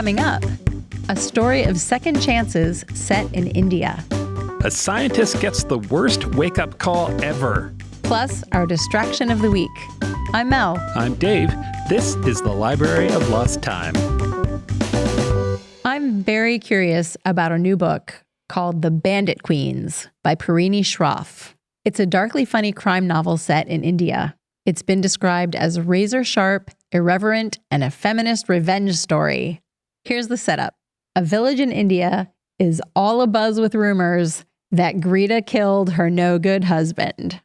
Coming up, a story of second chances set in India. A scientist gets the worst wake-up call ever. Plus, our distraction of the week. I'm Mel. I'm Dave. This is the Library of Lost Time. I'm very curious about a new book called The Bandit Queens by Parini Shroff. It's a darkly funny crime novel set in India. It's been described as razor-sharp, irreverent, and a feminist revenge story. Here's the setup. A village in India is all abuzz with rumors that Greta killed her no-good husband.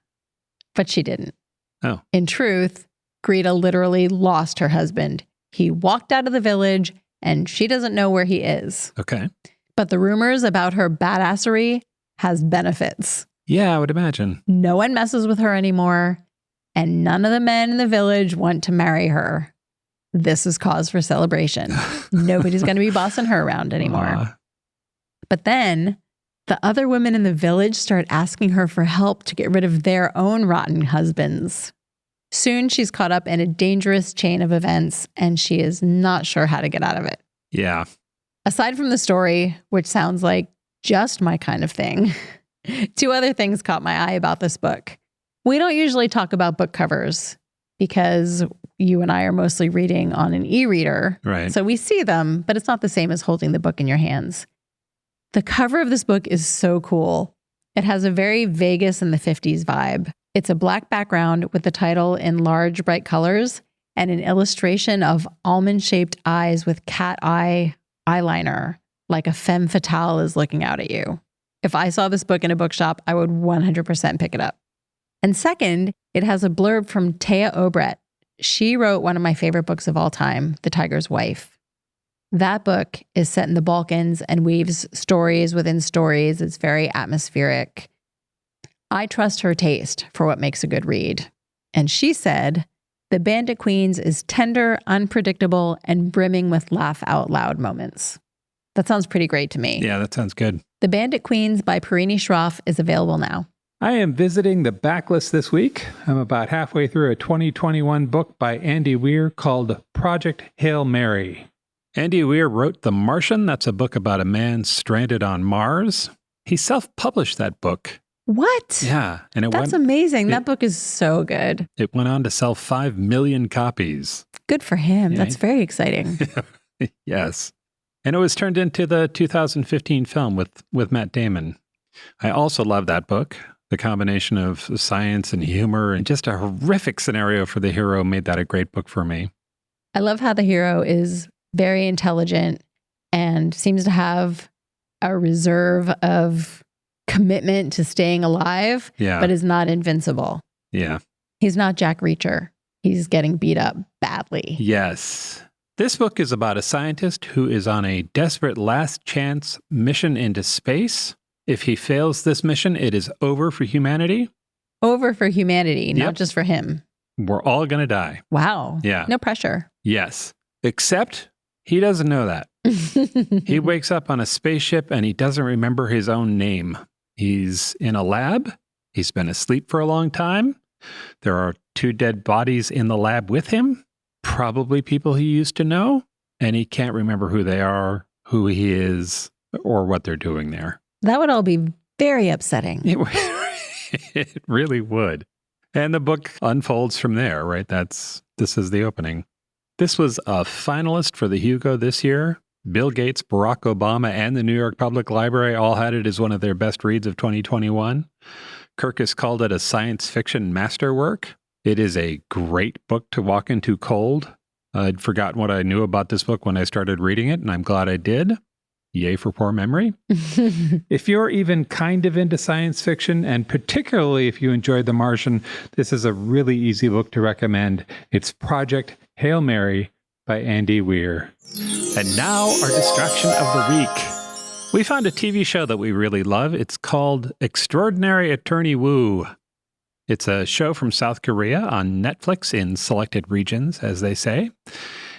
But she didn't. Oh. In truth, Greta literally lost her husband. He walked out of the village, and she doesn't know where he is. Okay. But the rumors about her badassery has benefits. Yeah, I would imagine. No one messes with her anymore, and none of the men in the village want to marry her. This is cause for celebration. Nobody's going to be bossing her around anymore. But then the other women in the village start asking her for help to get rid of their own rotten husbands. Soon she's caught up in a dangerous chain of events, and she is not sure how to get out of it. Yeah. Aside from the story, which sounds like just my kind of thing, two other things caught my eye about this book. We don't usually talk about book covers because you and I are mostly reading on an e-reader. Right. So we see them, but it's not the same as holding the book in your hands. The cover of this book is so cool. It has a very Vegas in the 50s vibe. It's a black background with the title in large, bright colors and an illustration of almond-shaped eyes with cat eye eyeliner, like a femme fatale is looking out at you. If I saw this book in a bookshop, I would 100% pick it up. And second, it has a blurb from Taya Obreht. She wrote one of my favorite books of all time, The Tiger's Wife. That book is set in the Balkans and weaves stories within stories. It's very atmospheric. I trust her taste for what makes a good read. And she said, The Bandit Queens is tender, unpredictable, and brimming with laugh-out-loud moments. That sounds pretty great to me. Yeah, that sounds good. The Bandit Queens by Parini Shroff is available now. I am visiting the backlist this week. I'm about halfway through a 2021 book by Andy Weir called Project Hail Mary. Andy Weir wrote The Martian. That's a book about a man stranded on Mars. He self-published that book. What? Yeah. And That's amazing. That book is so good. It went on to sell 5 million copies. Good for him. Yeah. That's very exciting. Yes. And it was turned into the 2015 film with Matt Damon. I also love that book. The combination of science and humor and just a horrific scenario for the hero made that a great book for me. I love how the hero is very intelligent and seems to have a reserve of commitment to staying alive, but is not invincible. Yeah. He's not Jack Reacher. He's getting beat up badly. Yes. This book is about a scientist who is on a desperate last chance mission into space. If he fails this mission, it is over for humanity. Over for humanity, not just for him. We're all going to die. Wow. Yeah. No pressure. Yes. Except he doesn't know that. He wakes up on a spaceship and he doesn't remember his own name. He's in a lab. He's been asleep for a long time. There are 2 dead bodies in the lab with him, probably people he used to know, and he can't remember who they are, who he is, or what they're doing there. That would all be very upsetting. It really would. And the book unfolds from there, right? This is the opening. This was a finalist for the Hugo this year. Bill Gates, Barack Obama, and the New York Public Library all had it as one of their best reads of 2021. Kirkus called it a science fiction masterwork. It is a great book to walk into cold. I'd forgotten what I knew about this book when I started reading it, and I'm glad I did. Yay for poor memory. If you're even kind of into science fiction, and particularly if you enjoyed The Martian, this is a really easy book to recommend. It's Project Hail Mary by Andy Weir. And now our distraction of the week. We found a TV show that we really love. It's called Extraordinary Attorney Woo. It's a show from South Korea on Netflix in selected regions, as they say.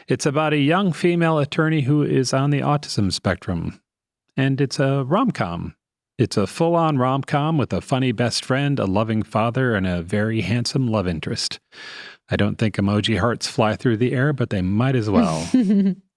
It's about a young female attorney who is on the autism spectrum. And it's a rom-com. It's a full-on rom-com with a funny best friend, a loving father, and a very handsome love interest. I don't think emoji hearts fly through the air, but they might as well.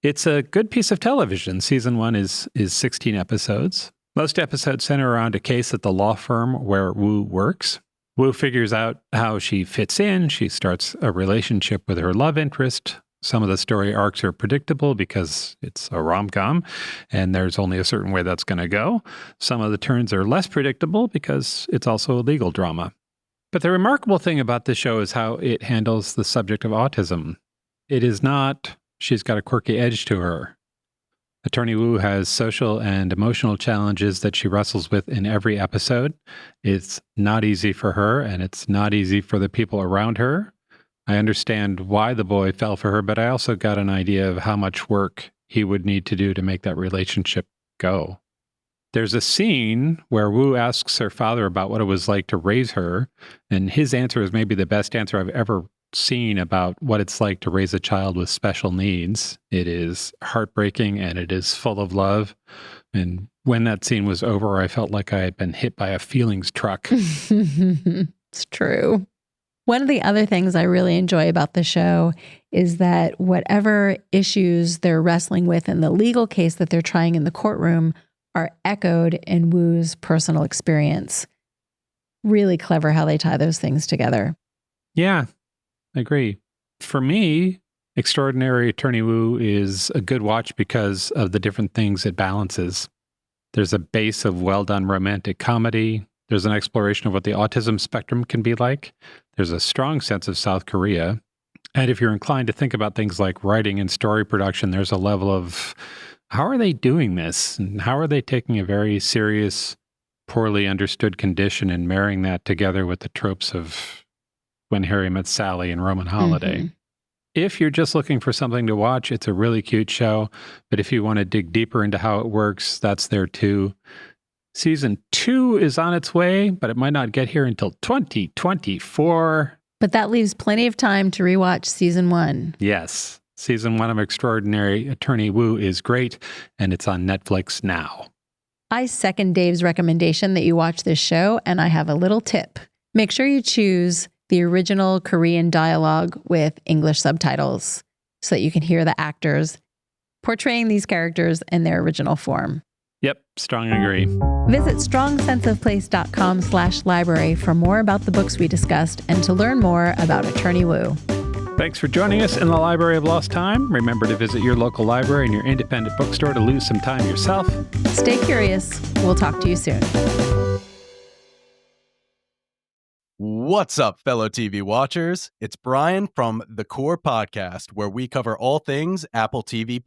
It's a good piece of television. Season 1 is 16 episodes. Most episodes center around a case at the law firm where Wu works. Wu figures out how she fits in. She starts a relationship with her love interest. Some of the story arcs are predictable because it's a rom-com, and there's only a certain way that's going to go. Some of the turns are less predictable because it's also a legal drama. But the remarkable thing about this show is how it handles the subject of autism. It is not, she's got a quirky edge to her. Attorney Wu has social and emotional challenges that she wrestles with in every episode. It's not easy for her, and it's not easy for the people around her. I understand why the boy fell for her, but I also got an idea of how much work he would need to do to make that relationship go. There's a scene where Wu asks her father about what it was like to raise her, and his answer is maybe the best answer I've ever seen about what it's like to raise a child with special needs. It is heartbreaking and it is full of love. And when that scene was over, I felt like I had been hit by a feelings truck. It's true. One of the other things I really enjoy about the show is that whatever issues they're wrestling with in the legal case that they're trying in the courtroom are echoed in Wu's personal experience. Really clever how they tie those things together. Yeah, I agree. For me, Extraordinary Attorney Wu is a good watch because of the different things it balances. There's a base of well-done romantic comedy. There's an exploration of what the autism spectrum can be like. There's a strong sense of South Korea. And if you're inclined to think about things like writing and story production, there's a level of how are they doing this? And how are they taking a very serious, poorly understood condition and marrying that together with the tropes of When Harry Met Sally and Roman Holiday? Mm-hmm. If you're just looking for something to watch, it's a really cute show. But if you want to dig deeper into how it works, that's there too. Season 2 is on its way, but it might not get here until 2024. But that leaves plenty of time to rewatch season 1. Yes. Season 1 of Extraordinary Attorney Wu is great, and it's on Netflix now. I second Dave's recommendation that you watch this show, and I have a little tip. Make sure you choose the original Korean dialogue with English subtitles so that you can hear the actors portraying these characters in their original form. Yep, strong agree. Visit strongsenseofplace.com/library for more about the books we discussed and to learn more about Attorney Wu. Thanks for joining us in the Library of Lost Time. Remember to visit your local library and your independent bookstore to lose some time yourself. Stay curious. We'll talk to you soon. What's up, fellow TV watchers? It's Brian from The Core Podcast, where we cover all things Apple TV+.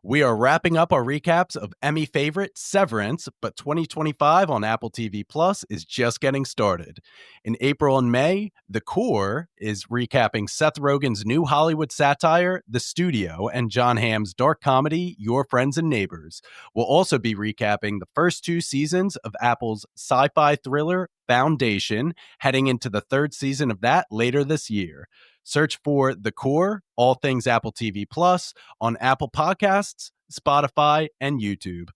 We are wrapping up our recaps of Emmy favorite Severance, but 2025 on Apple TV Plus is just getting started. In April and May, The Core is recapping Seth Rogen's new Hollywood satire, The Studio, and Jon Hamm's dark comedy, Your Friends and Neighbors. We'll also be recapping the first 2 seasons of Apple's sci-fi thriller, Foundation, heading into the 3rd season of that later this year. Search for The Core, all things Apple TV Plus, on Apple Podcasts, Spotify, and YouTube.